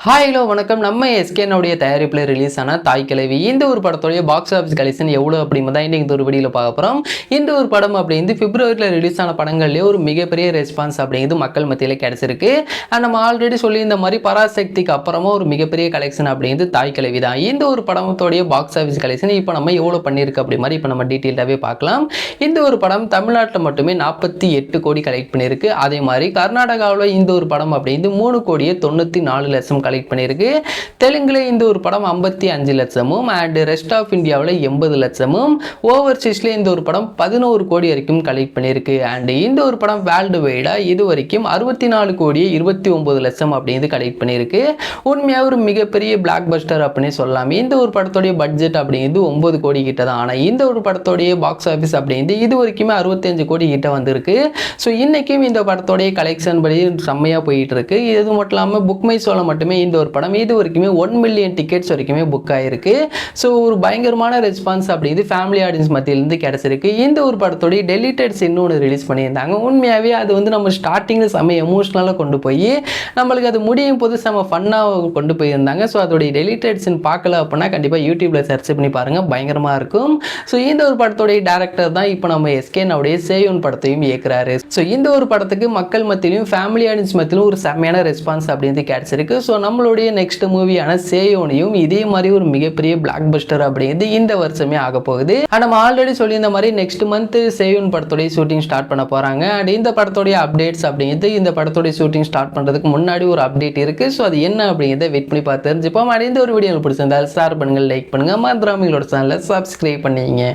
Hi hello வணக்கம். நம்ம எஸ்கேனுடைய தயாரிப்பில் ரிலீஸ் ஆன தாய் கிழவி இந்த ஒரு படத்துடைய பாக்ஸ் ஆஃபீஸ் கலெக்ஷன் எவ்வளோ அப்படிங்கிறத தான் இன்றைக்கி ஒரு வீடியோவில் பார்க்க போகிறோம். இந்த ஒரு படம் அப்படிங்கிறது பிப்ரவரியில் ரிலீஸ் ஆன படங்கள்லேயே ஒரு மிகப்பெரிய ரெஸ்பான்ஸ் அப்படிங்கிறது மக்கள் மத்தியில் கிடச்சிருக்கு. நம்ம ஆல்ரெடி சொல்லி இந்த மாதிரி பராசக்திக்கு அப்புறமா ஒரு மிகப்பெரிய கலெக்ஷன் அப்படிங்கிறது தாய் கிழவி தான். இந்த ஒரு படத்தோடைய பாக்ஸ் ஆஃபீஸ் கலெக்ஷன் இப்போ நம்ம எவ்வளோ பண்ணியிருக்கு அப்படி மாதிரி இப்போ நம்ம டீட்டெயிலாகவே பார்க்கலாம். இந்த ஒரு படம் தமிழ்நாட்டில் மட்டுமே 48 கோடி கலெக்ட் பண்ணியிருக்கு. அதே மாதிரி கர்நாடகாவில் இந்த ஒரு படம் அப்படிங்கிறது 3,94,00,000 கலெக்ட் பண்ணியிருக்கு. தெலுங்குல இந்த ஒரு படம் 55 லட்சமும் அண்ட் ரெஸ்ட் ஆஃப் இந்தியாவில் 80 லட்சமும் ஓவர்சீஸ்ல இந்த ஒரு படம் 11 கோடி வரைக்கும் கலெக்ட் பண்ணியிருக்கு. அண்ட் இந்த ஒரு படம் வேர்ல்டு வைடா இது வரைக்கும் 64 கோடி 29 லட்சம் அப்படிங்கிறது கலெக்ட் பண்ணியிருக்கு. உண்மையாக ஒரு மிகப்பெரிய பிளாக் பஸ்டர் அப்படின்னு சொல்லலாம். இந்த ஒரு படத்தோடைய பட்ஜெட் அப்படிங்கிறது 9 கோடி கிட்ட தான். ஆனால் இந்த ஒரு படத்தோடைய பாக்ஸ் ஆஃபீஸ் அப்படிங்கிறது இது வரைக்குமே 65 கோடி கிட்ட வந்திருக்கு. ஸோ இன்னைக்கும் இந்த படத்தோடைய கலெக்ஷன் படி செம்மையாக போயிட்டு இருக்கு. இது மட்டும் இல்லாமல் புக் மை ஷோல மட்டுமே இந்த ஒரு படம் இது வரைக்குமே 1 மில்லியன் டிக்கெட்ஸ் வரைக்குமே புக் ஆயிருக்கு. ஸோ ஒரு பயங்கரமான ரெஸ்பான்ஸ் அப்படிங்கிறது ஃபேமிலி ஆடியன்ஸ் மத்தியிலிருந்து கிடைச்சிருக்கு. இந்த ஒரு படத்தோடைய டெலிட்டட் சீன் ஒன்று ரிலீஸ் பண்ணியிருந்தாங்க. உண்மையாகவே அது வந்து நம்ம ஸ்டார்டிங்கில் செம்ம எமோஷ்னலாக கொண்டு போய் நம்மளுக்கு அது முடியும் போது செம்ம ஃபன்னாக கொண்டு போயிருந்தாங்க. ஸோ அதோடைய டெலிட்டட் சீன் பார்க்கல அப்படின்னா கண்டிப்பாக யூடியூப்ல சர்ச் பண்ணி பாருங்கள், பயங்கரமாக இருக்கும். ஸோ இந்த ஒரு படத்தோடைய டேரக்டர் தான் இப்போ நம்ம எஸ்கேனுடைய சேயோன் படத்தையும் இயக்குறாரு. ஸோ இந்த ஒரு படத்துக்கு மக்கள் மத்தியிலும் ஃபேமிலி ஆடியன்ஸ் மத்தியிலும் ஒரு செம்மையான ரெஸ்பான்ஸ் அப்படிங்கிறது கிடைச்சிருக்கு. ஸோ நம்மளுடைய நெக்ஸ்ட் மூவியான சேயோனையும் இதே மாதிரி ஒரு மிகப்பெரிய பிளாக் பஸ்டர் அப்படிங்கிறது இந்த வருஷமே ஆக போகுது. நம்ம ஆல்ரெடி சொல்லியிருந்த மாதிரி நெக்ஸ்ட் மந்த் சேயோன் படத்தோடைய ஷூட்டிங் ஸ்டார்ட் பண்ண போறாங்க. அண்ட் இந்த படத்தோடைய அப்டேட்ஸ் அப்படிங்கிறது இந்த படத்தோடைய ஷூட்டிங் ஸ்டார்ட் பண்றதுக்கு முன்னாடி ஒரு அப்டேட் இருக்கு. ஸோ அது என்ன அப்படிங்கிறத வெயிட் பண்ணி பார்த்து தெரிஞ்சுப்போம். இந்த ஒரு வீடியோ பிடிச்சிருந்தால் ஷேர் பண்ணுங்க, லைக் பண்ணுங்க, மறந்துடாம எங்களோட சேனலை சப்ஸ்கிரைப் பண்ணிங்க.